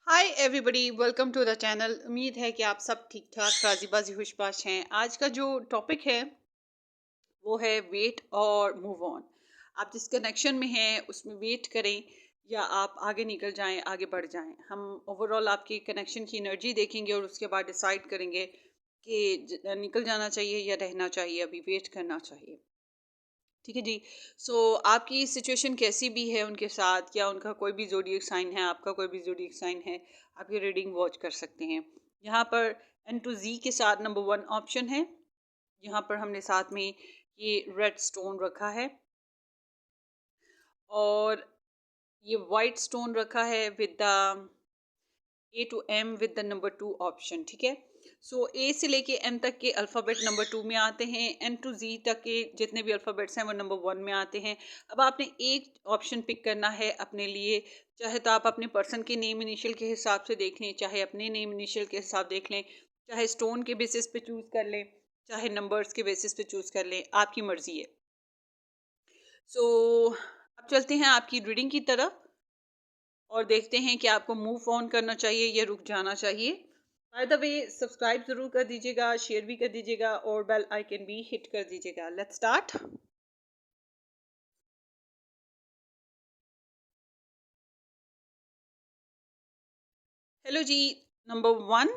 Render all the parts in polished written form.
Hi everybody, welcome to the channel. उम्मीद है कि आप सब ठीक ठाक राजी बाजी खुशबाश हैं। आज का जो टॉपिक है वो है वेट और मूव ऑन। आप जिस कनेक्शन में हैं उसमें वेट करें या आप आगे निकल जाएं, आगे बढ़ जाएं। हम ओवरऑल आपकी कनेक्शन की एनर्जी देखेंगे और उसके बाद डिसाइड करेंगे कि निकल जाना चाहिए या रहना चाहिए, अभी वेट करना चाहिए। ठीक है जी। आपकी सिचुएशन कैसी भी है उनके साथ, या उनका कोई भी ज़ोडिएक साइन है, आपका कोई भी ज़ोडिएक साइन है, आप ये रीडिंग वॉच कर सकते हैं। यहाँ पर एन टू जी के साथ नंबर 1 ऑप्शन है। यहाँ पर हमने साथ में ये रेड स्टोन रखा है और ये वाइट स्टोन रखा है with the A to M with the number 2 option. ठीक है। ए से लेके एम तक के अल्फ़ाबेट नंबर 2 में आते हैं। एन टू जी तक के जितने भी अल्फ़ाबेट्स हैं वो नंबर 1 में आते हैं। अब आपने एक ऑप्शन पिक करना है अपने लिए। चाहे तो आप अपने पर्सन के नेम इनिशियल के हिसाब से देख लें, चाहे अपने नेम इनिशियल के हिसाब देख लें, चाहे स्टोन के बेसिस पे चूज़ कर लें, चाहे नंबर्स के बेसिस पे चूज़ कर लें, आपकी मर्ज़ी है। सो अब चलते हैं आपकी रीडिंग की तरफ और देखते हैं कि आपको मूव ऑन करना चाहिए या रुक जाना चाहिए। बाय द वे, सब्सक्राइब ज़रूर कर दीजिएगा, शेयर भी कर दीजिएगा और बेल आइकन भी हिट कर दीजिएगा। Let's start. हेलो जी। नंबर 1,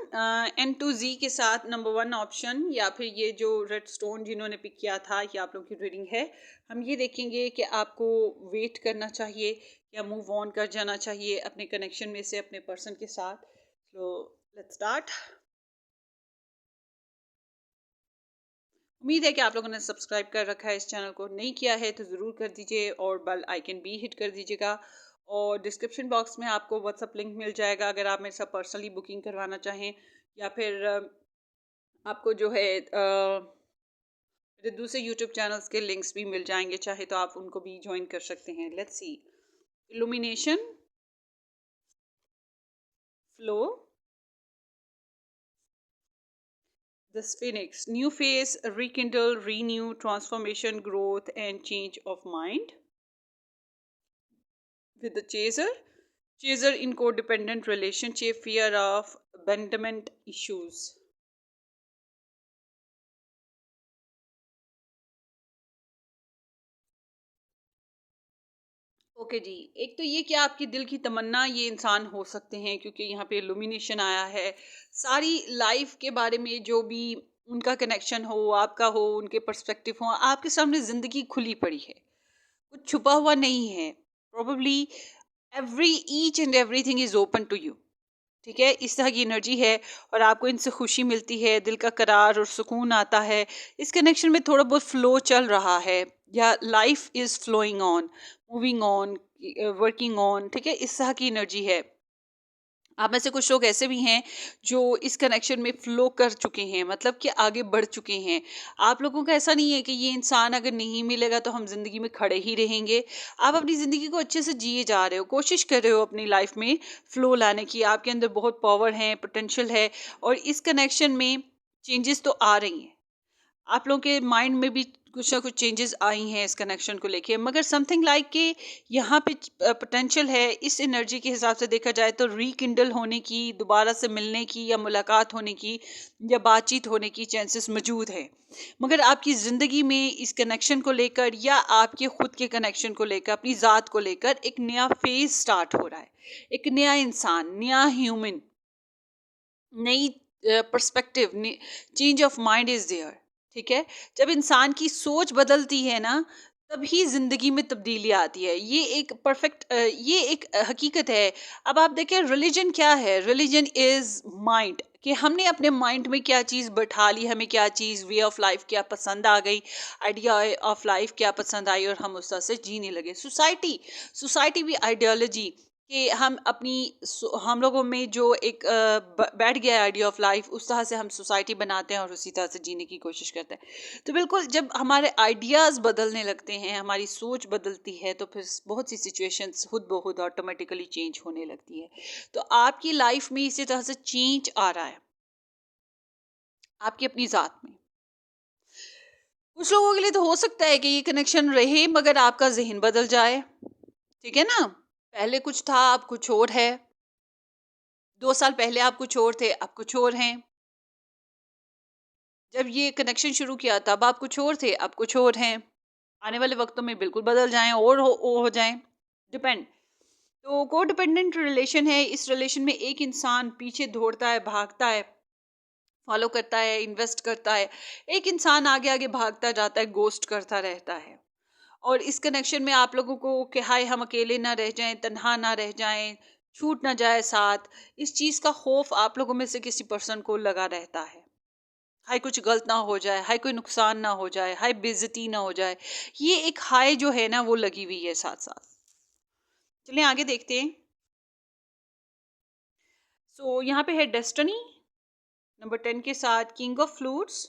एन टू जी के साथ नंबर 1 ऑप्शन या फिर ये जो रेड स्टोन जिन्होंने पिक किया था, ये आप लोगों की रीडिंग है। हम ये देखेंगे कि आपको वेट करना चाहिए या मूव ऑन कर जाना चाहिए अपने कनेक्शन में से अपने पर्सन के साथ। तो लेट्स स्टार्ट। उम्मीद है कि आप लोगों ने सब्सक्राइब कर रखा है इस चैनल को। नहीं किया है तो ज़रूर कर दीजिए और बेल आइकन भी हिट कर दीजिएगा। और डिस्क्रिप्शन बॉक्स में आपको व्हाट्सअप लिंक मिल जाएगा अगर आप मेरे साथ पर्सनली बुकिंग करवाना चाहें, या फिर आपको जो है मेरे दूसरे यूट्यूब चैनल्स के लिंक्स भी मिल जाएंगे, चाहे तो आप उनको भी ज्वाइन कर सकते हैं। Let's see. Illumination, flow, the phoenix, new phase, rekindle, renew, transformation, growth, and change of mind. With the chaser in codependent relationship, fear of abandonment issues. Okay जी। एक तो ये कि आपकी दिल की तमन्ना ये इंसान हो सकते हैं, क्योंकि यहाँ पे इल्यूमिनेशन आया है। सारी लाइफ के बारे में जो भी उनका कनेक्शन हो, आपका हो, उनके पर्सपेक्टिव हो, आपके सामने जिंदगी खुली पड़ी है, कुछ छुपा हुआ नहीं है। Probably every each and everything is open to you. ठीक है, इस तरह की एनर्जी है और आपको इनसे खुशी मिलती है, दिल का करार और सुकून आता है। इस कनेक्शन में थोड़ा बहुत फ्लो चल रहा है, या life is flowing on, moving on, working on. ठीक है, इस तरह की एनर्जी है। आप में से कुछ लोग ऐसे भी हैं जो इस कनेक्शन में फ्लो कर चुके हैं, मतलब कि आगे बढ़ चुके हैं। आप लोगों का ऐसा नहीं है कि ये इंसान अगर नहीं मिलेगा तो हम जिंदगी में खड़े ही रहेंगे। आप अपनी जिंदगी को अच्छे से जिए जा रहे हो, कोशिश कर रहे हो अपनी लाइफ में फ्लो लाने की। आपके अंदर बहुत पावर है, पोटेंशियल है, और इस कनेक्शन में चेंजेस तो आ रही हैं। आप लोगों के माइंड में भी कुछ ना कुछ चेंजेस आई हैं इस कनेक्शन को लेके, मगर समथिंग लाइक कि यहाँ पे पोटेंशियल है। इस एनर्जी के हिसाब से देखा जाए तो रीकिंडल होने की, दोबारा से मिलने की या मुलाकात होने की या बातचीत होने की चांसेस मौजूद है। मगर आपकी ज़िंदगी में इस कनेक्शन को लेकर या आपके खुद के कनेक्शन को लेकर, अपनी ज़ात को लेकर एक नया फेज स्टार्ट हो रहा है। एक नया इंसान, नया ह्यूमन, नई perspective, change of mind is there. ठीक है। जब इंसान की सोच बदलती है ना, तभी जिंदगी में तब्दीली आती है। ये एक परफेक्ट, ये एक हकीकत है। अब आप देखें, रिलीजन क्या है? रिलीजन इज माइंड, कि हमने अपने माइंड में क्या चीज़ बैठा ली, हमें क्या चीज़, वे ऑफ लाइफ क्या पसंद आ गई, आइडिया ऑफ लाइफ क्या पसंद आई, और हम उस तरह से जीने लगे। सोसाइटी, सोसाइटी भी आइडियोलॉजी, कि हम अपनी हम लोगों में जो एक बैठ गया आइडिया ऑफ लाइफ, उस तरह से हम सोसाइटी बनाते हैं और उसी तरह से जीने की कोशिश करते हैं। तो बिल्कुल, जब हमारे आइडियाज़ बदलने लगते हैं, हमारी सोच बदलती है, तो फिर बहुत सी सिचुएशंस खुद ब खुद ऑटोमेटिकली चेंज होने लगती है। तो आपकी लाइफ में इसी तरह से चेंज आ रहा है आपकी अपनी ज़ात में। कुछ लोगों के लिए तो हो सकता है कि ये कनेक्शन रहे, मगर आपका जहन बदल जाए। ठीक है ना, पहले कुछ था, अब कुछ और है। 2 साल पहले आप कुछ और थे, अब कुछ और हैं। जब ये कनेक्शन शुरू किया तब आप कुछ और थे, अब कुछ और हैं। आने वाले वक़्तों में बिल्कुल बदल जाएँ और हो जाएँ, डिपेंड। तो कोडिपेंडेंट रिलेशन है, इस रिलेशन में एक इंसान पीछे दौड़ता है, भागता है, फॉलो करता है, इन्वेस्ट करता है। एक इंसान आगे-आगे भागता जाता है, घोस्ट करता रहता है। और इस कनेक्शन में आप लोगों को कि हाय हम अकेले ना रह जाएँ, तन्हा ना रह जाएँ, छूट ना जाए साथ, इस चीज़ का खौफ आप लोगों में से किसी पर्सन को लगा रहता है। हाय कुछ गलत ना हो जाए, हाय कोई नुकसान ना हो जाए, हाय बेइज्जती ना हो जाए। ये एक हाय जो है ना वो लगी हुई है साथ-साथ। चलिए आगे देखते हैं। सो यहाँ पे है डेस्टिनी नंबर 10 के साथ king of flutes,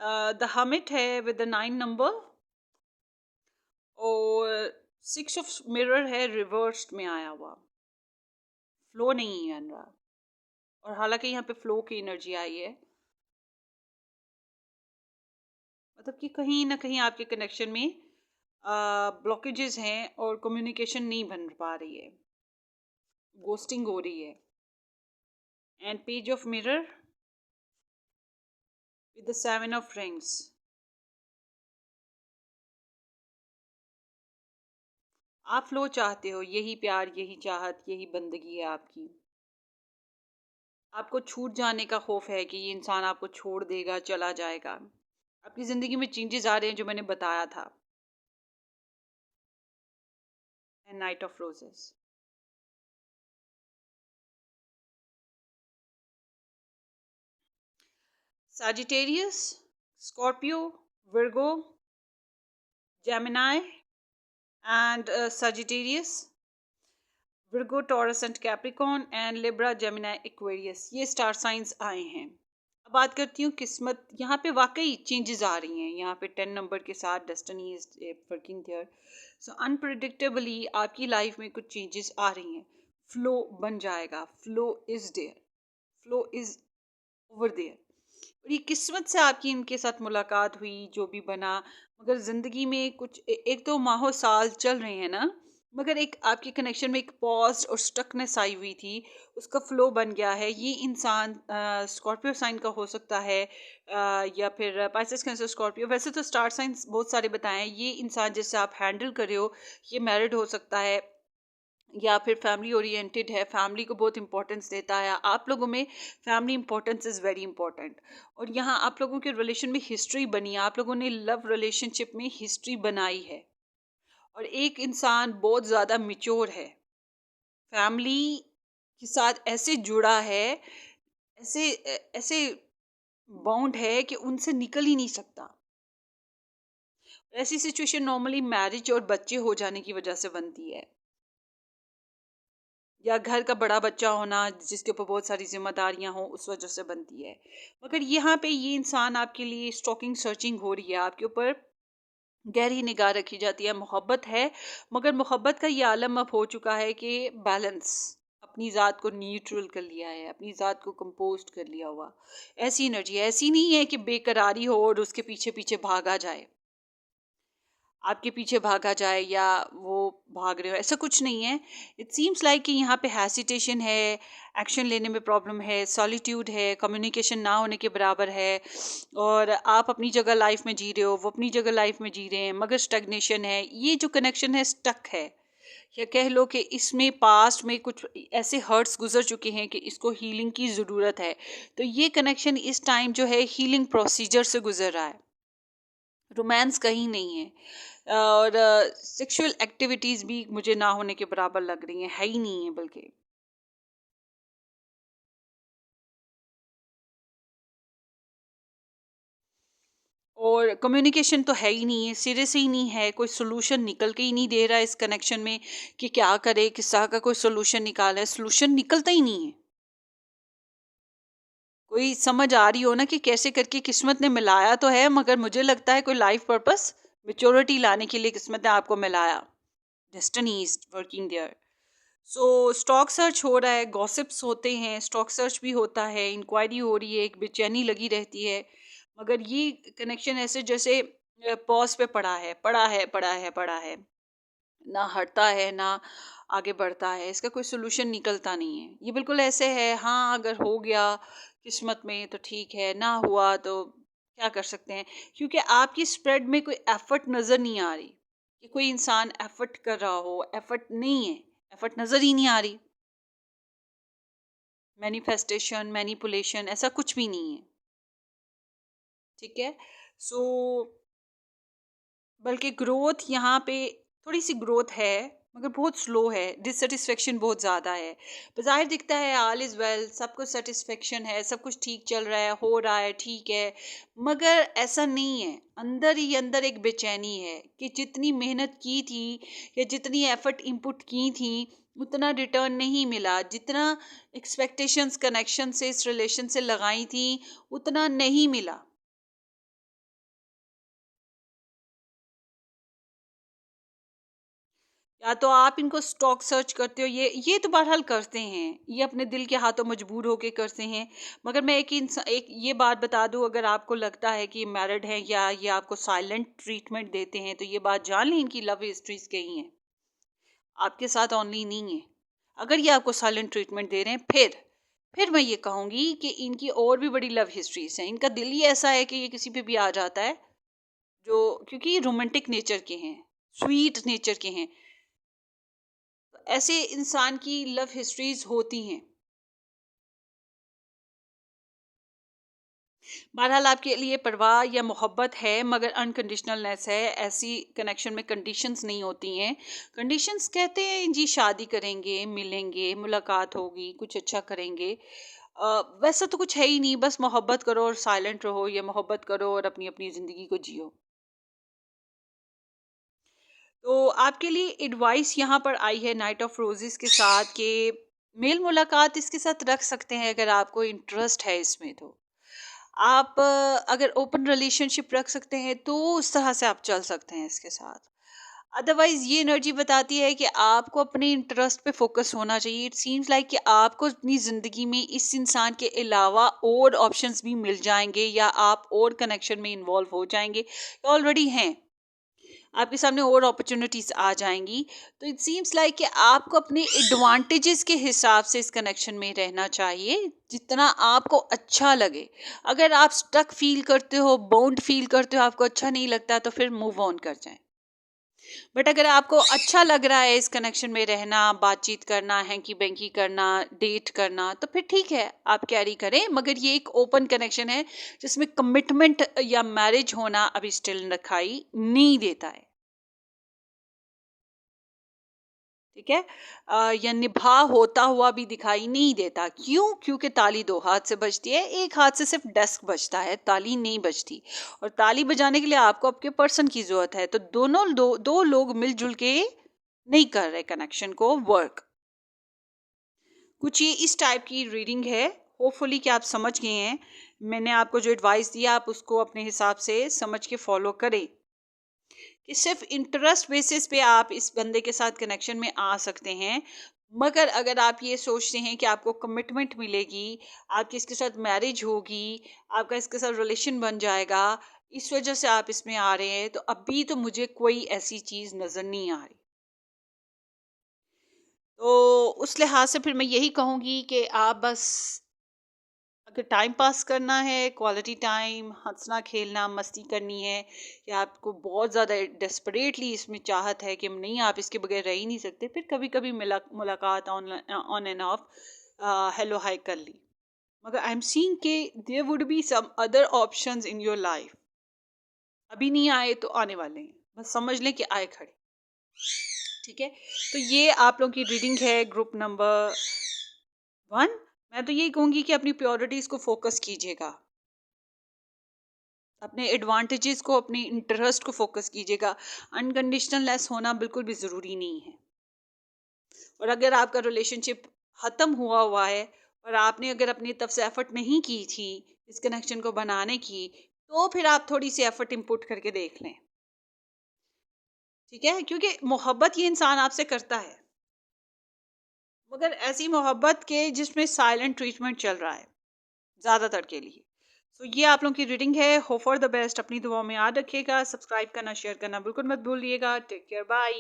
the hermit है विद द 9 नंबर, और 6 ऑफ मिरर है रिवर्स्ड में आया हुआ। फ्लो नहीं है रहा, और हालांकि यहाँ पे फ्लो की एनर्जी आई है, मतलब कि कहीं ना कहीं आपके कनेक्शन में ब्लॉकेजेस हैं और कम्युनिकेशन नहीं बन पा रही है, गोस्टिंग हो रही है। And page of mirror with the 7 of rings. आप फ्लो चाहते हो, यही प्यार, यही चाहत, यही बंदगी है आपकी। आपको छूट जाने का खौफ है कि ये इंसान आपको छोड़ देगा, चला जाएगा। आपकी जिंदगी में चेंजेस आ रहे हैं जो मैंने बताया था। And night of roses. Sagittarius, Scorpio, Virgo, Gemini, and Sagittarius, Virgo, Taurus and Capricorn, and Libra, Gemini, Aquarius, ये स्टार साइंस आए हैं। अब बात करती हूँ किस्मत। यहाँ पे वाकई चेंजेस आ रही हैं। यहाँ पे 10 नंबर के साथ डेस्टिनी इज वर्किंग देयर। सो अनप्रिडिक्टेबली आपकी लाइफ में कुछ चेंजेस आ रही हैं। फ्लो बन जाएगा, flow is there, flow is over there. और ये किस्मत से आपकी इनके साथ मुलाकात हुई, जो भी बना। मगर ज़िंदगी में कुछ एक तो माहो साल चल रहे हैं ना, मगर एक आपके कनेक्शन में एक पॉज और स्टकनेस आई हुई थी, उसका फ्लो बन गया है। ये इंसान स्कॉर्पियो साइन का हो सकता है, या फिर पाइसेस, कैंसर, स्कॉर्पियो। वैसे तो स्टार साइंस बहुत सारे बताए हैं। ये इंसान जिससे आप हैंडल कर रहे हो, ये मैरिड हो सकता है या फिर फैमिली ओरिएंटेड है, फैमिली को बहुत इंपॉर्टेंस देता है। आप लोगों में family importance is very important. और यहाँ आप लोगों के रिलेशन में हिस्ट्री बनी है, आप लोगों ने लव रिलेशनशिप में हिस्ट्री बनाई है। और एक इंसान बहुत ज़्यादा मिच्योर है, फैमिली के साथ ऐसे जुड़ा है, ऐसे ऐसे बाउंड है कि उनसे निकल ही नहीं सकता। ऐसी सिचुएशन नॉर्मली मैरिज और बच्चे हो जाने की वजह से बनती है, या घर का बड़ा बच्चा होना जिसके ऊपर बहुत सारी जिम्मेदारियां हों, उस वजह से बनती है। मगर यहाँ पे ये इंसान आपके लिए स्टॉकिंग सर्चिंग हो रही है, आपके ऊपर गहरी निगाह रखी जाती है। मोहब्बत है, मगर मोहब्बत का ये आलम अब हो चुका है कि बैलेंस, अपनी ज़ात को न्यूट्रल कर लिया है, अपनी ज़ात को कंपोस्ट कर लिया हुआ। ऐसी एनर्जी ऐसी नहीं है कि बेकरारी हो और उसके पीछे पीछे भागा जाए, आपके पीछे भागा जाए या वो भाग रहे हो, ऐसा कुछ नहीं है। इट सीम्स लाइक कि यहाँ पे हेसिटेशन है, एक्शन लेने में प्रॉब्लम है, सॉलिट्यूड है, कम्युनिकेशन ना होने के बराबर है। और आप अपनी जगह लाइफ में जी रहे हो, वो अपनी जगह लाइफ में जी रहे हैं, मगर स्टैग्नेशन है। ये जो कनेक्शन है स्टक है, या कह लो कि इसमें पास्ट में कुछ ऐसे हर्ट्स गुजर चुके हैं कि इसको हीलिंग की ज़रूरत है। तो ये कनेक्शन इस टाइम जो है हीलिंग प्रोसीजर से गुजर रहा है, रोमांस कहीं नहीं है। और सेक्सुअल एक्टिविटीज भी मुझे ना होने के बराबर लग रही हैं, है ही नहीं है बल्कि। और कम्युनिकेशन तो है ही नहीं है, सिरे से ही नहीं है, कोई सोल्यूशन निकल के ही नहीं दे रहा है इस कनेक्शन में कि क्या करे, किस्सा का कोई सोल्यूशन निकाले, सोल्यूशन निकलता ही नहीं है। कोई समझ आ रही हो ना कि कैसे करके किस्मत ने मिलाया तो है, मगर मुझे लगता है कोई लाइफ पर्पस, मेच्योरिटी लाने के लिए किस्मत ने आपको मिलाया। Destiny is working there. So stock search हो रहा है, गॉसिप्स होते हैं, स्टॉक सर्च भी होता है, इंक्वायरी हो रही है, एक बेचैनी लगी रहती है। मगर ये कनेक्शन ऐसे जैसे पॉज पे पड़ा है, पड़ा है, पड़ा है, पड़ा है। ना हटता है, ना आगे बढ़ता है, इसका कोई सोल्यूशन निकलता नहीं है। ये बिल्कुल ऐसे है, हाँ अगर हो गया किस्मत में तो ठीक है, ना हुआ तो क्या कर सकते हैं। क्योंकि आपकी स्प्रेड में कोई एफर्ट नज़र नहीं आ रही कि कोई इंसान एफर्ट कर रहा हो, एफर्ट नहीं है, एफर्ट नज़र ही नहीं आ रही। मैनिफेस्टेशन, मैनिपुलेशन ऐसा कुछ भी नहीं है, ठीक है। सो बल्कि ग्रोथ यहाँ पे थोड़ी सी ग्रोथ है, मगर बहुत स्लो है, डिससेटिस्फेक्शन बहुत ज़्यादा है। बाज़ाहिर दिखता है ऑल इज़ वेल, सब कुछ सेटिस्फेक्शन है, सब कुछ ठीक चल रहा है, हो रहा है, ठीक है, मगर ऐसा नहीं है। अंदर ही अंदर एक बेचैनी है कि जितनी मेहनत की थी या जितनी एफर्ट इनपुट की थी, उतना रिटर्न नहीं मिला, जितना एक्सपेक्टेशंस कनेक्शन से इस रिलेशन से लगाई थी, उतना नहीं मिला। या तो आप इनको स्टॉक सर्च करते हो, ये तो बहरहाल करते हैं, ये अपने दिल के हाथों मजबूर होके करते हैं। मगर मैं एक ये बात बता दूं, अगर आपको लगता है कि मैरिड हैं या ये आपको साइलेंट ट्रीटमेंट देते हैं, तो ये बात जान लें इनकी लव हिस्ट्रीज कही हैं, आपके साथ ऑनली नहीं है। अगर ये आपको साइलेंट ट्रीटमेंट दे रहे हैं, फिर मैं ये कहूंगी कि इनकी और भी बड़ी लव हिस्ट्रीज हैं। इनका दिल ही ऐसा है कि ये किसी पे भी आ जाता है, जो क्योंकि रोमांटिक नेचर के हैं, स्वीट नेचर के हैं, ऐसे इंसान की लव हिस्ट्रीज होती हैं। बहरहाल आपके लिए परवाह या मोहब्बत है, मगर अनकंडीशनलनेस है। ऐसी कनेक्शन में कंडीशंस नहीं होती हैं। कंडीशंस कहते हैं जी शादी करेंगे, मिलेंगे, मुलाकात होगी, कुछ अच्छा करेंगे। वैसा तो कुछ है ही नहीं, बस मोहब्बत करो और साइलेंट रहो, या मोहब्बत करो और अपनी अपनी ज़िंदगी को जियो। तो आपके लिए एडवाइस यहाँ पर आई है नाइट ऑफ रोजेस के साथ कि मेल मुलाकात इसके साथ रख सकते हैं अगर आपको इंटरेस्ट है इसमें। तो आप अगर ओपन रिलेशनशिप रख सकते हैं तो उस तरह से आप चल सकते हैं इसके साथ। अदरवाइज ये एनर्जी बताती है कि आपको अपने इंटरेस्ट पे फोकस होना चाहिए। इट सीम्स लाइक कि आपको अपनी ज़िंदगी में इस इंसान के अलावा और ऑप्शंस भी मिल जाएंगे, या आप और कनेक्शन में इन्वॉल्व हो जाएंगे, ऑलरेडी हैं, आपके सामने और अपॉर्चुनिटीज आ जाएंगी। तो इट सीम्स लाइक कि आपको अपने एडवांटेजेस के हिसाब से इस कनेक्शन में रहना चाहिए, जितना आपको अच्छा लगे। अगर आप स्टक फील करते हो, बाउंड फील करते हो, आपको अच्छा नहीं लगता, तो फिर मूव ऑन कर जाएं। बट अगर आपको अच्छा लग रहा है इस कनेक्शन में रहना, बातचीत करना, हैंकी बेंकी करना, डेट करना, तो फिर ठीक है, आप कैरी करें। मगर ये एक ओपन कनेक्शन है जिसमें कमिटमेंट या मैरिज होना अभी स्टिल दिखाई नहीं देता है, ठीक है। या निभा होता हुआ भी दिखाई नहीं देता। क्यों? क्योंकि ताली दो हाथ से बजती है, एक हाथ से सिर्फ डेस्क बजता है, ताली नहीं बजती। और ताली बजाने के लिए आपको आपके पर्सन की जरूरत है। तो दो लोग मिलजुल के नहीं कर रहे कनेक्शन को वर्क। कुछ ये इस टाइप की रीडिंग है। होपफुली कि आप समझ गए हैं। मैंने आपको जो एडवाइस दिया, आप उसको अपने हिसाब से समझ के फॉलो करें कि सिर्फ इंटरेस्ट बेसिस पे आप इस बंदे के साथ कनेक्शन में आ सकते हैं। मगर अगर आप ये सोचते हैं कि आपको कमिटमेंट मिलेगी, आपकी इसके साथ मैरिज होगी, आपका इसके साथ रिलेशन बन जाएगा, इस वजह से आप इसमें आ रहे हैं, तो अभी तो मुझे कोई ऐसी चीज़ नज़र नहीं आ रही। तो उस लिहाज से फिर मैं यही कहूँगी कि आप बस, अगर टाइम पास करना है, क्वालिटी टाइम, हंसना खेलना, मस्ती करनी है, या आपको बहुत ज़्यादा डेस्परेटली इसमें चाहत है कि नहीं आप इसके बगैर रह ही नहीं सकते, फिर कभी कभी मुलाकात on and off hello hi कर ली। मगर आई एम सीइंग के there would be some other options in your life. अभी नहीं आए तो आने वाले हैं, बस समझ लें कि आए खड़े, ठीक है। तो ये आप लोगों की रीडिंग है ग्रुप नंबर 1। मैं तो यही कहूँगी कि अपनी प्योरिटीज को फोकस कीजिएगा, अपने एडवांटेजेस को, अपने इंटरेस्ट को फोकस कीजिएगा। अनकंडीशनल लेस होना बिल्कुल भी ज़रूरी नहीं है। और अगर आपका रिलेशनशिप ख़त्म हुआ हुआ है और आपने अगर अपनी तरफ से एफर्ट नहीं की थी इस कनेक्शन को बनाने की, तो फिर आप थोड़ी सी एफर्ट इनपुट करके देख लें, ठीक है। क्योंकि मोहब्बत ये इंसान आपसे करता है, मगर ऐसी मोहब्बत के जिसमें साइलेंट ट्रीटमेंट चल रहा है ज़्यादातर के लिए। तो ये आप लोगों की रीडिंग है। Hope for the best. अपनी दुआ में याद रखिएगा। सब्सक्राइब करना, शेयर करना बिल्कुल मत भूलिएगा। Take care, bye.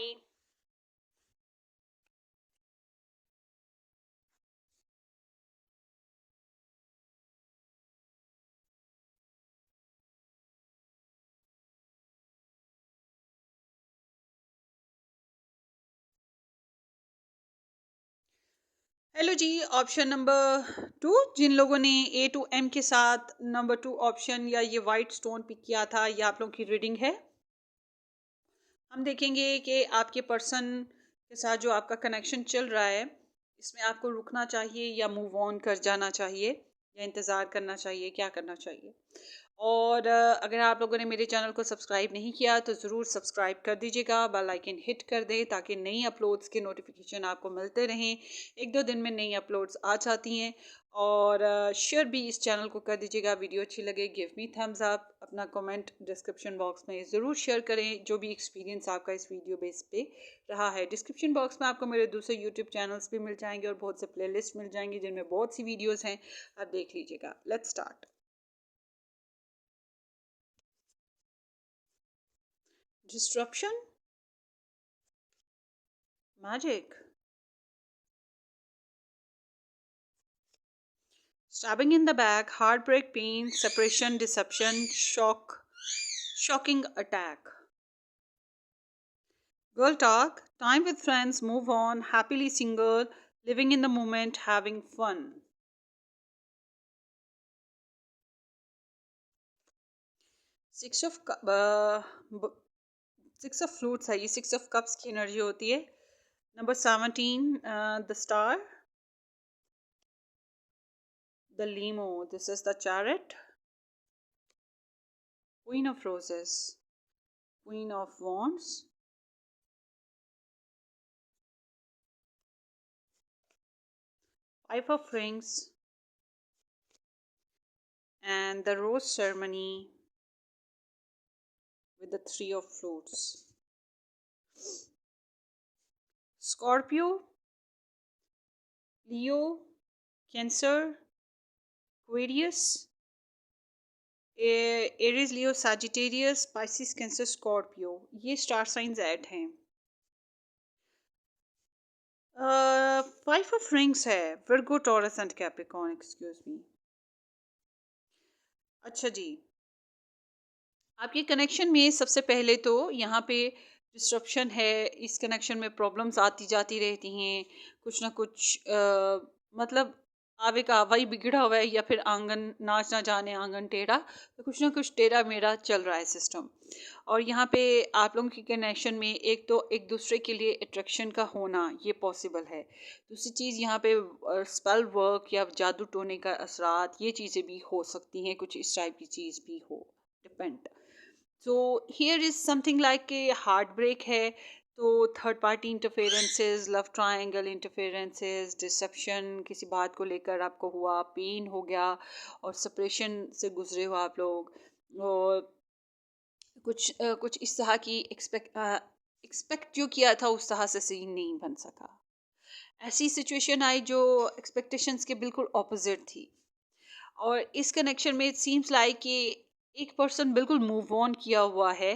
Hello ji, option number 2, जिन लोगों ने A to M के साथ नंबर 2 ऑप्शन या ये वाइट स्टोन पिक किया था, ये आप लोगों की रीडिंग है। हम देखेंगे कि आपके पर्सन के साथ जो आपका कनेक्शन चल रहा है, इसमें आपको रुकना चाहिए या मूव ऑन कर जाना चाहिए या इंतज़ार करना चाहिए, क्या करना चाहिए। और अगर आप लोगों ने मेरे चैनल को सब्सक्राइब नहीं किया तो ज़रूर सब्सक्राइब कर दीजिएगा, बेल आइकन हिट कर दें ताकि नई अपलोड्स के नोटिफिकेशन आपको मिलते रहें। 1-2 दिन में नई अपलोड्स आ जाती हैं। और शेयर भी इस चैनल को कर दीजिएगा। वीडियो अच्छी लगे गिव मी थम्स अप। अपना कमेंट डिस्क्रिप्शन बॉक्स में ज़रूर शेयर करें, जो भी एक्सपीरियंस आपका इस वीडियो बेस पे रहा है। डिस्क्रिप्शन बॉक्स में आपको मेरे दूसरे यूट्यूब चैनल्स भी मिल जाएंगे और बहुत से प्लेलिस्ट मिल जाएंगे जिनमें बहुत सी वीडियोज़ हैं, आप देख लीजिएगा। Let's start. Disruption, magic, stabbing in the back, heartbreak, pain, separation, deception, shock, shocking attack. Girl talk, time with friends, move on, happily single, living in the moment, having fun. Six of Six of flutes है ये, Six of Cups की energy होती है। Number 17, the star, the limo, this is the chariot, Queen of Roses, Queen of Wands, Five of Rings, and the rose ceremony with the Three of Flutes. Scorpio, Leo, Cancer, Aquarius, Aries, Leo, Sagittarius, Pisces, Cancer, Scorpio, ये star signs ऐड हैं। Five of rings है, Virgo, Taurus and Capricorn, excuse me. अच्छा जी, आपके connection में सबसे पहले तो यहाँ पे डिस्ट्रप्शन है। इस कनेक्शन में प्रॉब्लम्स आती जाती रहती हैं, कुछ ना कुछ मतलब आवे का आवा ही बिगड़ा हुआ है, या फिर आंगन नाच ना जाने आंगन टेढ़ा, तो कुछ ना कुछ टेढ़ा मेढ़ा चल रहा है सिस्टम। और यहाँ पे आप लोगों की कनेक्शन में एक तो एक दूसरे के लिए अट्रैक्शन का होना ये पॉसिबल है। दूसरी चीज़ यहाँ पे स्पेल वर्क या जादू टोने का असरात, ये चीज़ें भी हो सकती हैं, कुछ इस टाइप की चीज़ भी हो, depend. So here is something like a heart break है, तो third party interferences, love triangle interferences, deception, किसी बात को लेकर आपको हुआ, पेन हो गया, और सेपरेशन से गुजरे हो आप लोग, और कुछ इस तरह की एक्सपेक्ट जो किया था उस तरह से सीन नहीं बन सका। ऐसी सिचुएशन आई जो एक्सपेक्टेशंस के बिल्कुल ऑपोजिट थी। और इस कनेक्शन में इट सीम्स लाइक कि एक पर्सन बिल्कुल मूव ऑन किया हुआ है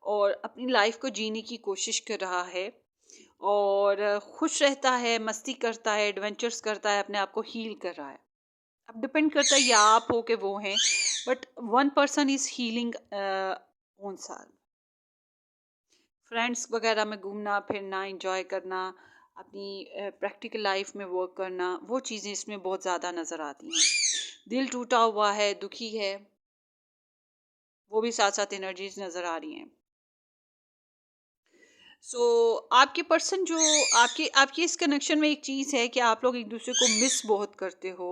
और अपनी लाइफ को जीने की कोशिश कर रहा है, और खुश रहता है, मस्ती करता है, एडवेंचर्स करता है, अपने आप को हील कर रहा है। अब डिपेंड करता है या आप हो कि वो हैं, but one person is healing own self. Friends वगैरह में घूमना फिरना, इंजॉय करना, अपनी प्रैक्टिकल लाइफ में वर्क करना, वो चीज़ें इसमें बहुत ज़्यादा नज़र आती हैं। दिल टूटा हुआ है, दुखी है, वो भी साथ साथ एनर्जीज नज़र आ रही हैं। सो आपके पर्सन जो आपके आपके इस कनेक्शन में एक चीज़ है कि आप लोग एक दूसरे को मिस बहुत करते हो।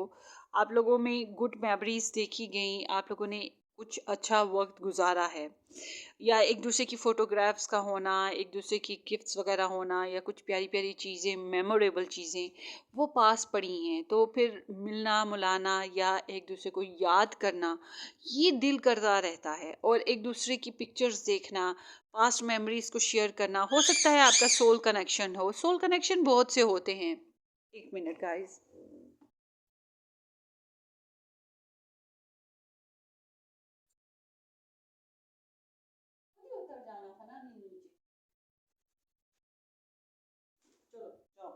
आप लोगों में गुड मेमोरीज देखी गई, आप लोगों ने कुछ अच्छा वक्त गुजारा है, या एक दूसरे की फ़ोटोग्राफ्स का होना, एक दूसरे की गिफ्ट्स वगैरह होना, या कुछ प्यारी प्यारी चीज़ें, मेमोरेबल चीज़ें वो पास पड़ी हैं, तो फिर मिलना मुलाना या एक दूसरे को याद करना, ये दिल करता रहता है। और एक दूसरे की पिक्चर्स देखना, पास्ट मेमोरीज को शेयर करना, हो सकता है आपका सोल कनेक्शन हो। सोल कनेक्शन बहुत से होते हैं। एक मिनट गाइस, उतर जाना था ना नीचे, चलो जाओ,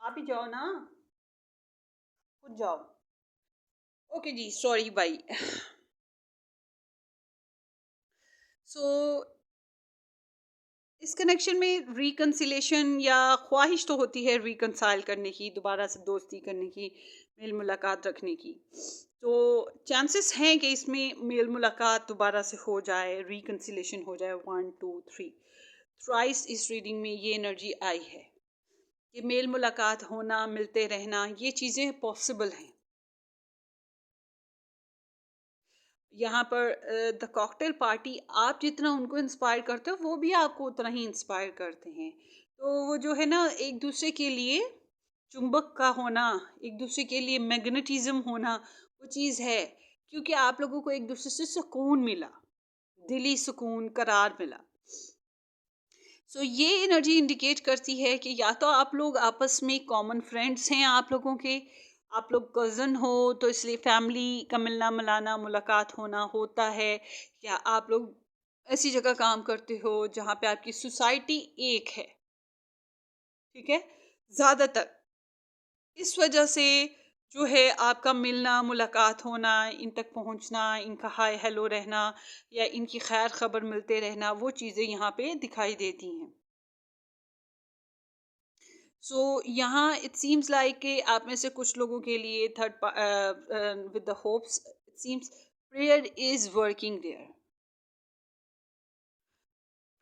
आप ही जाओ ना, खुद जाओ। ओके जी, सॉरी बाई। सो इस कनेक्शन में रिकन्सिलेशन या ख्वाहिश तो होती है रिकन्साइल करने की, दोबारा से दोस्ती करने की, मेल मुलाकात रखने की। तो चांसेस हैं कि इसमें मेल मुलाकात दोबारा से हो जाए, रिकन्सिलेशन हो जाए। 1 2 3 थ्राइस इस रीडिंग में ये एनर्जी आई है कि मेल मुलाकात होना, मिलते रहना, ये चीज़ें पॉसिबल हैं। यहाँ पर द कॉकटेल पार्टी, आप जितना उनको इंस्पायर करते हो वो भी आपको उतना ही इंस्पायर करते हैं। तो वो जो है ना, एक दूसरे के लिए चुंबक का होना, एक दूसरे के लिए मैग्नेटिज्म होना, वो चीज़ है। क्योंकि आप लोगों को एक दूसरे से सुकून मिला, दिली सुकून, करार मिला। सो ये एनर्जी इंडिकेट करती है कि या तो आप लोग आपस में कॉमन फ्रेंड्स हैं, आप लोगों के, आप लोग कज़न हो तो इसलिए फैमिली का मिलना मिलाना, मुलाकात होना होता है, या आप लोग ऐसी जगह काम करते हो जहाँ पे आपकी सोसाइटी एक है, ठीक है, ज़्यादातर। इस वजह से जो है आपका मिलना, मुलाकात होना, इन तक पहुँचना, इनका हाय हेलो रहना या इनकी खैर खबर मिलते रहना, वो चीज़ें यहाँ पे दिखाई देती हैं। सो यहाँ इट सीम्स लाइक कि आप में से कुछ लोगों के लिए with the hopes, it seems prayer is working there,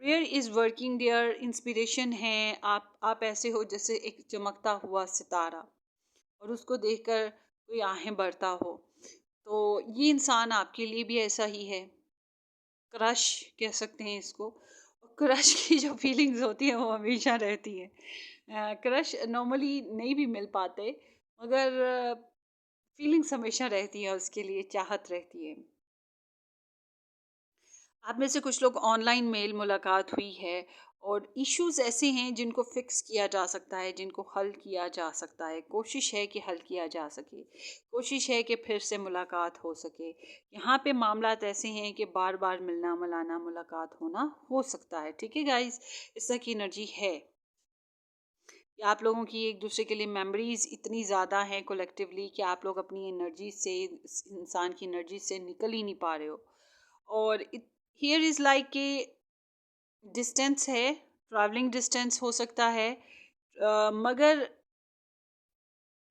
prayer is working there, inspiration है। आप ऐसे हो जैसे एक चमकता हुआ सितारा, और उसको देखकर कोई आहें भरता हो। तो ये इंसान आपके लिए भी ऐसा ही है। क्रश कह सकते हैं इसको। क्रश की जो फीलिंग्स होती हैं वो हमेशा रहती है। क्रश नॉर्मली नहीं भी मिल पाते, मगर फीलिंग्स हमेशा रहती है, उसके लिए चाहत रहती है। आप में से कुछ लोग ऑनलाइन मेल मुलाकात हुई है, और इश्यूज ऐसे हैं जिनको फिक्स किया जा सकता है, जिनको हल किया जा सकता है। कोशिश है कि हल किया जा सके, कोशिश है कि फिर से मुलाकात हो सके। यहाँ पे मामलात ऐसे हैं कि बार बार मिलना मिलाना, मुलाकात होना हो सकता है। ठीक है गाइस, इस तरह की एनर्जी है कि आप लोगों की एक दूसरे के लिए मेमोरीज इतनी ज़्यादा हैं कोलेक्टिवली, कि आप लोग अपनी एनर्जी से, इस इंसान की एनर्जी से निकल ही नहीं पा रहे हो। और हियर इज़ लाइक कि डिस्टेंस है, ट्रैवलिंग डिस्टेंस हो सकता है, मगर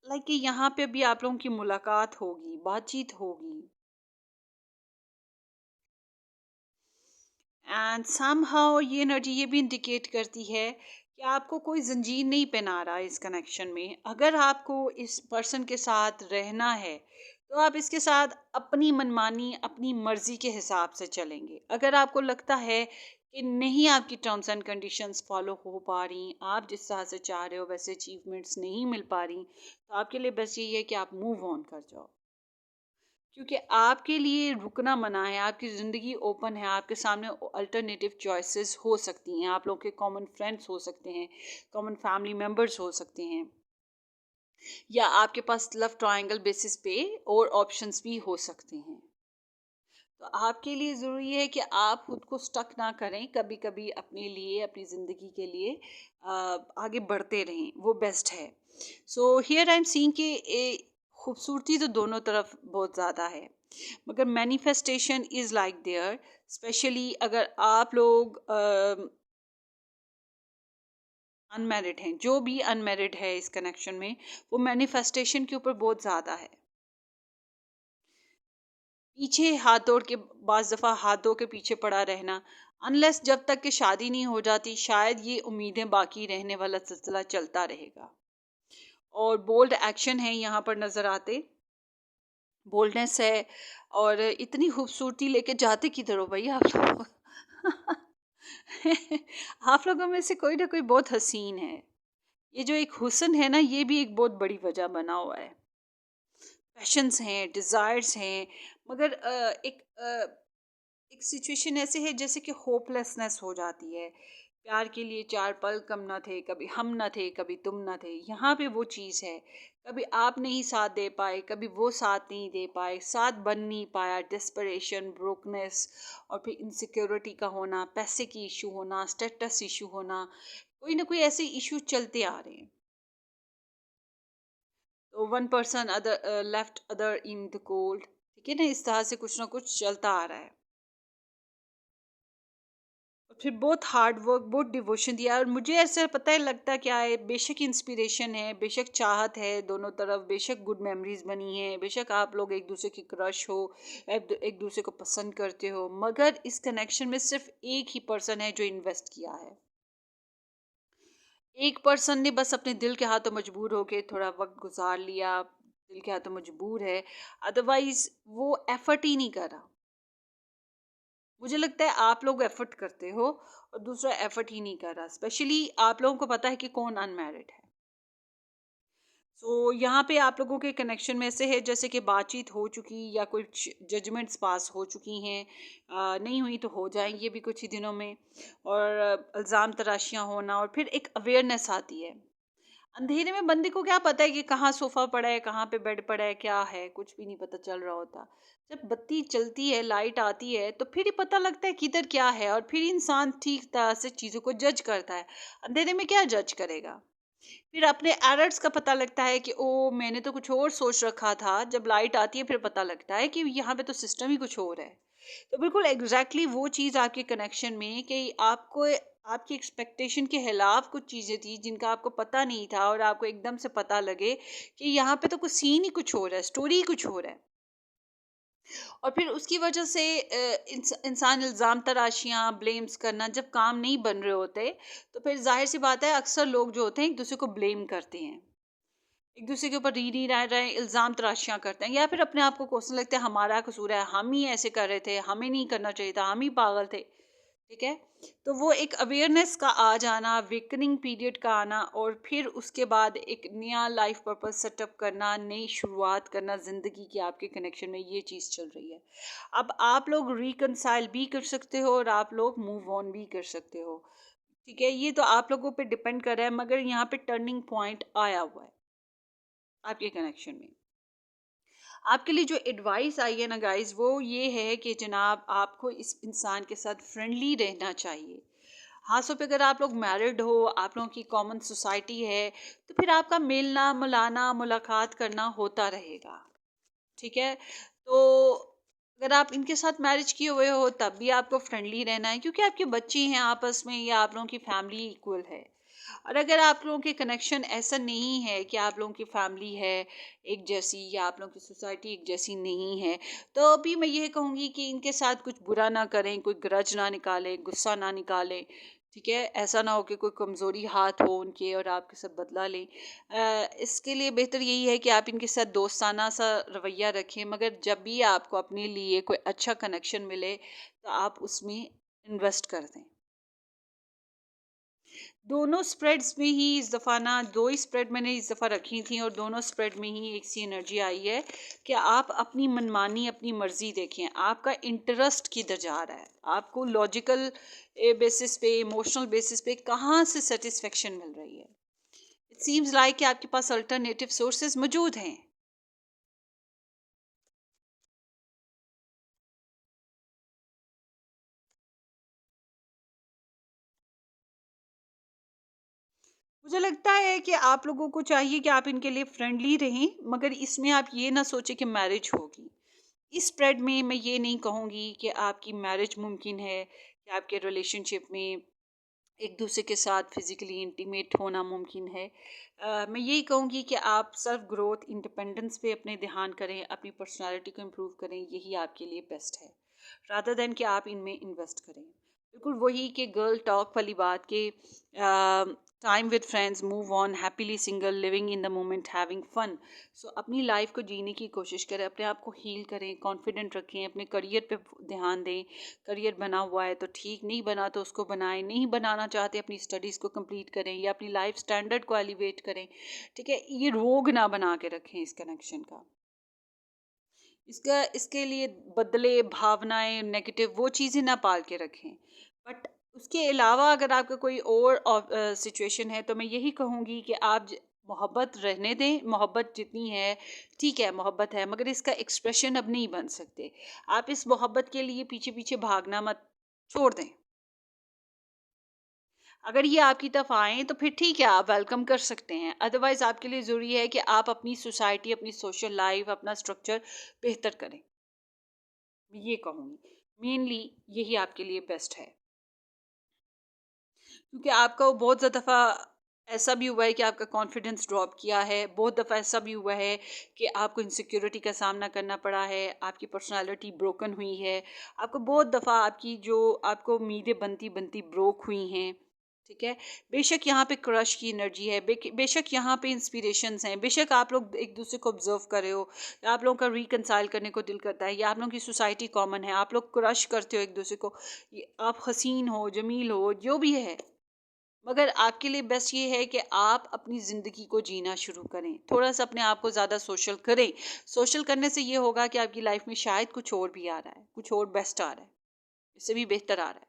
लाइक कि यहाँ पे भी आप लोगों की मुलाकात होगी, बातचीत होगी। एंड समहाउ ये एनर्जी ये भी इंडिकेट करती है कि आपको कोई जंजीर नहीं पहना रहा है इस कनेक्शन में। अगर आपको इस पर्सन के साथ रहना है तो आप इसके साथ अपनी मनमानी, अपनी मर्जी के हिसाब से चलेंगे। अगर आपको लगता है कि नहीं, आपकी टर्म्स एंड कंडीशंस फॉलो हो पा रही, आप जिस तरह से चाह रहे हो वैसे अचीवमेंट्स नहीं मिल पा रही, तो आपके लिए बस यही है कि आप मूव ऑन कर जाओ। क्योंकि आपके लिए रुकना मना है, आपकी ज़िंदगी ओपन है, आपके सामने अल्टरनेटिव चॉइसेस हो सकती हैं। आप लोग के कॉमन फ्रेंड्स हो सकते हैं, कॉमन फैमिली मेम्बर्स हो सकते हैं, या आपके पास लव ट्रायंगल बेसिस पे और ऑप्शंस भी हो सकते हैं। तो आपके लिए ज़रूरी है कि आप खुद को स्टक ना करें, कभी कभी अपने लिए, अपनी ज़िंदगी के लिए आगे बढ़ते रहें, वो बेस्ट है। So here I am seeing कि खूबसूरती तो दोनों तरफ बहुत ज़्यादा है, मगर manifestation is like there, specially अगर आप लोग अनमैरिड हैं, जो भी अनमैरिड है इस कनेक्शन में, वो मैनिफेस्टेशन के ऊपर बहुत ज़्यादा है। पीछे हाथ दौड़ के, बाज़ दफ़ा हाथों के पीछे पड़ा रहना, अनलेस जब तक कि शादी नहीं हो जाती, शायद ये उम्मीदें बाकी रहने वाला सिलसिला चलता रहेगा। और बोल्ड एक्शन है यहाँ पर नज़र आते, बोल्डनेस है। और इतनी खूबसूरती लेके जाते किधर हो भाई आप लोग? आप लोगों में से कोई ना कोई बहुत हसीन है। ये जो एक हुस्न है ना, ये भी एक बहुत बड़ी वजह बना हुआ है। पैशंस हैं, डिज़ायर्स हैं, मगर एक सिचुएशन ऐसे है जैसे कि होपलेसनेस हो जाती है। प्यार के लिए चार पल कम न थे, कभी हम न थे, कभी तुम न थे। यहाँ पे वो चीज़ है, कभी आप नहीं साथ दे पाए, कभी वो साथ नहीं दे पाए, साथ बन नहीं पाया। डिस्परेशन, ब्रोकनेस, और फिर इनसिक्योरिटी का होना, पैसे की इशू होना, स्टेटस इशू होना, कोई ना कोई ऐसे इशू चलते आ रहे हैं। तो one person other left other in the cold, ठीक है ना, इस तरह से कुछ ना कुछ चलता आ रहा है। फिर बहुत हार्ड वर्क, बहुत डिवोशन दिया। और मुझे ऐसा पता है, लगता क्या है, बेशक इंस्पिरेशन है, बेशक चाहत है दोनों तरफ, बेशक गुड मेमोरीज बनी है, बेशक आप लोग एक दूसरे की क्रश हो, एक दूसरे को पसंद करते हो, मगर इस कनेक्शन में सिर्फ एक ही पर्सन है जो इन्वेस्ट किया है। एक पर्सन ने बस अपने दिल के हाथों मजबूर होके थोड़ा वक्त गुजार लिया, दिल के हाथों मजबूर है, अदरवाइज वो एफर्ट ही नहीं कर रहा। मुझे लगता है आप लोग एफर्ट करते हो और दूसरा एफर्ट ही नहीं कर रहा, स्पेशली आप लोगों को पता है कि कौन अनमैरिड है। यहाँ पे आप लोगों के कनेक्शन में ऐसे है जैसे कि बातचीत हो चुकी या कुछ जजमेंट्स पास हो चुकी हैं, नहीं हुई तो हो जाएंगी भी कुछ ही दिनों में। और इल्ज़ाम तराशियां होना, और फिर एक अवेयरनेस आती है। अंधेरे में बंदे को क्या पता है कि कहाँ सोफा पड़ा है, कहाँ पे बेड पड़ा है, क्या है, कुछ भी नहीं पता चल रहा होता। जब बत्ती चलती है, लाइट आती है, तो फिर ही पता लगता है किधर क्या है, और फिर इंसान ठीक तरह से चीज़ों को जज करता है। अंधेरे में क्या जज करेगा? फिर अपने एरर्स का पता लगता है कि ओ, मैंने तो कुछ और सोच रखा था। जब लाइट आती है फिर पता लगता है कि यहाँ पे तो सिस्टम ही कुछ और है। तो बिल्कुल एग्जैक्टली वो चीज़ आपके कनेक्शन में कि आपको आपकी एक्सपेक्टेशन के खिलाफ कुछ चीज़ें थी जिनका आपको पता नहीं था, और आपको एकदम से पता लगे कि यहाँ पे तो कुछ सीन ही कुछ हो रहा है, स्टोरी ही कुछ हो रहा है। और फिर उसकी वजह से इंसान इल्ज़ाम तराशियाँ, ब्लेम्स करना, जब काम नहीं बन रहे होते, तो फिर ज़ाहिर सी बात है अक्सर लोग जो होते हैं एक दूसरे को ब्लेम करते हैं, एक दूसरे के ऊपर री री राय राय इल्ज़ाम तराशियाँ करते हैं, या फिर अपने आप को कोसने लगते हैं हमारा कसूर है, हम ही ऐसे कर रहे थे, हमें नहीं करना चाहिए था, हम ही पागल थे। ठीक है? तो वो एक अवेयरनेस का आ जाना, वेकनिंग पीरियड का आना, और फिर उसके बाद एक नया लाइफ पर्पस सेटअप करना, नई शुरुआत करना ज़िंदगी की, आपके कनेक्शन में ये चीज़ चल रही है। अब आप लोग रिकंसाइल भी कर सकते हो और आप लोग मूव ऑन भी कर सकते हो। ठीक है? ये तो आप लोगों पे डिपेंड कर रहा है, मगर यहाँ पे टर्निंग पॉइंट आया हुआ है आपके कनेक्शन में। आपके लिए जो एडवाइस आई है ना गाइस, वो ये है कि जनाब आपको इस इंसान के साथ फ्रेंडली रहना चाहिए। ख़ासतौर पे अगर आप लोग मैरिड हो, आप लोगों की कॉमन सोसाइटी है, तो फिर आपका मिलना, मिलाना, मुलाकात करना होता रहेगा। ठीक है? तो अगर आप इनके साथ मैरिज किए हुए हो तब भी आपको फ्रेंडली रहना है, क्योंकि आपके बच्चे हैं आपस में, या आप लोगों की फैमिली इक्वल है। और अगर आप लोगों के कनेक्शन ऐसा नहीं है कि आप लोगों की फैमिली है एक जैसी, या आप लोगों की सोसाइटी एक जैसी नहीं है, तो अभी मैं ये कहूँगी कि इनके साथ कुछ बुरा ना करें, कोई ग्रज ना निकालें, गुस्सा ना निकालें। ठीक है? ऐसा ना हो कि कोई कमज़ोरी हाथ हो उनके और आपके साथ बदला लें। इसके लिए बेहतर यही है कि आप इनके साथ दोस्ताना सा रवैया रखें, मगर जब भी आपको अपने लिए कोई अच्छा कनेक्शन मिले तो आप उसमें इन्वेस्ट कर दें। दोनों स्प्रेड्स में ही इस दफ़ा ना, 2 ही स्प्रेड मैंने इस दफ़ा रखी थी, और दोनों स्प्रेड में ही एक सी एनर्जी आई है कि आप अपनी मनमानी, अपनी मर्ज़ी देखें। आपका इंटरेस्ट किधर जा रहा है? आपको लॉजिकल बेसिस पे, इमोशनल बेसिस पे कहाँ से सैटिस्फैक्शन मिल रही है? इट सीम्स लाइक कि आपके पास अल्टरनेटिव सोर्सेज़ मौजूद हैं। मुझे लगता है कि आप लोगों को चाहिए कि आप इनके लिए फ्रेंडली रहें, मगर इसमें आप ये ना सोचें कि मैरिज होगी। इस स्प्रेड में मैं ये नहीं कहूँगी कि आपकी मैरिज मुमकिन है, कि आपके रिलेशनशिप में एक दूसरे के साथ फिजिकली इंटीमेट होना मुमकिन है। मैं यही कहूँगी कि आप सेल्फ ग्रोथ, इंडिपेंडेंस पे अपने ध्यान करें, अपनी पर्सनालिटी को इम्प्रूव करें, यही आपके लिए बेस्ट है, रादर देन कि आप इनमें इन्वेस्ट करें। बिल्कुल वही कि गर्ल टॉक वाली बात के time with friends, move on, happily single, living in the moment, having fun. So अपनी लाइफ को जीने की कोशिश करें, अपने आप को हील करें, कॉन्फिडेंट रखें, अपने करियर पे ध्यान दें। करियर बना हुआ है तो ठीक, नहीं बना तो उसको बनाएं, नहीं बनाना चाहते अपनी स्टडीज़ को कंप्लीट करें, या अपनी लाइफ स्टैंडर्ड को एलिवेट करें। ठीक है? ये रोग ना बना के रखें इस कनेक्शन का। इसका इसके लिए बदले भावनाएं, नेगेटिव वो चीज़ें ना पाल के रखें। बट उसके अलावा अगर आपका कोई और सिचुएशन है, तो मैं यही कहूँगी कि आप मोहब्बत रहने दें। मोहब्बत जितनी है ठीक है, मोहब्बत है, मगर इसका एक्सप्रेशन अब नहीं बन सकते। आप इस मोहब्बत के लिए पीछे पीछे भागना मत, छोड़ दें। अगर ये आपकी तरफ आएँ तो फिर ठीक है, आप वेलकम कर सकते हैं। अदरवाइज़ आपके लिए ज़रूरी है कि आप अपनी सोसाइटी, अपनी सोशल लाइफ़, अपना स्ट्रक्चर बेहतर करें। मैं ये कहूँगी। मेनली यही आपके लिए बेस्ट है। क्योंकि आपका वो बहुत ज़्यादा दफ़ा ऐसा भी हुआ है कि आपका कॉन्फिडेंस ड्रॉप किया है, बहुत दफ़ा ऐसा भी हुआ है कि आपको इनसिक्योरिटी का सामना करना पड़ा है, आपकी पर्सनैलिटी ब्रोकन हुई है, आपको बहुत दफ़ा आपकी जो आपको उम्मीदें बनती-बनती ब्रोक हुई हैं, ठीक है? बेशक यहाँ पे क्रश की एनर्जी है, बेशक यहाँ पे इंस्पिरेशंस हैं, बेशक आप लोग एक-दूसरे को ऑब्ज़र्व कर रहे हो, या आप लोगों का रिकंसाइल करने को दिल करता है, या आप लोगों की सोसाइटी कॉमन है, आप लोग क्रश करते हो एक-दूसरे को, ये आप हसीन हो, जमील हो, जो भी है, मगर आपके लिए बेस्ट ये है कि आप अपनी ज़िंदगी को जीना शुरू करें। थोड़ा-सा अपने आप को ज़्यादा सोशल करें। सोशल करने से ये होगा कि आपकी लाइफ़ में शायद कुछ और भी आ रहा है, कुछ और बेस्ट आ रहा है, इससे भी बेहतर आ रहा है।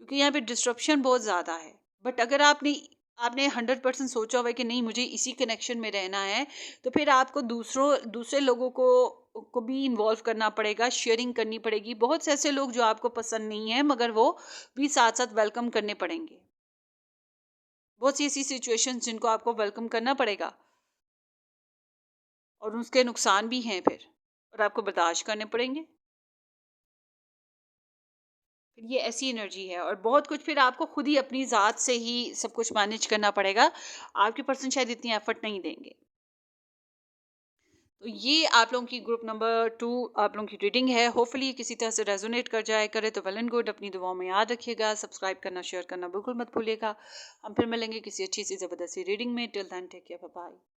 क्योंकि यहाँ पे डिस्ट्रप्शन बहुत ज़्यादा है। बट अगर आपने आपने 100% सोचा हुआ है कि नहीं मुझे इसी कनेक्शन में रहना है, तो फिर आपको दूसरे लोगों को भी इन्वॉल्व करना पड़ेगा, शेयरिंग करनी पड़ेगी। बहुत से ऐसे लोग जो आपको पसंद नहीं है मगर वो भी साथ-साथ वेलकम करने पड़ेंगे। बहुत सी ऐसी सिचुएशंस जिनको आपको वेलकम करना पड़ेगा और उसके नुकसान भी हैं फिर, और आपको बर्दाश्त करने पड़ेंगे। फिर ये ऐसी एनर्जी है और बहुत कुछ फिर आपको खुद ही अपनी ज़ात से ही सब कुछ मैनेज करना पड़ेगा। आपके पर्सन शायद इतनी एफर्ट नहीं देंगे। तो ये आप लोगों की ग्रुप नंबर 2 आप लोगों की रीडिंग है। होपफुली किसी तरह से रेज़ोनेट कर जाए, करे तो वेल एंड गुड। अपनी दुआओं में याद रखिएगा, सब्सक्राइब करना, शेयर करना बिल्कुल मत भूलिएगा। हम फिर मिलेंगे किसी अच्छी सी ज़बरदस्ती रीडिंग में। Till then take care, bye bye.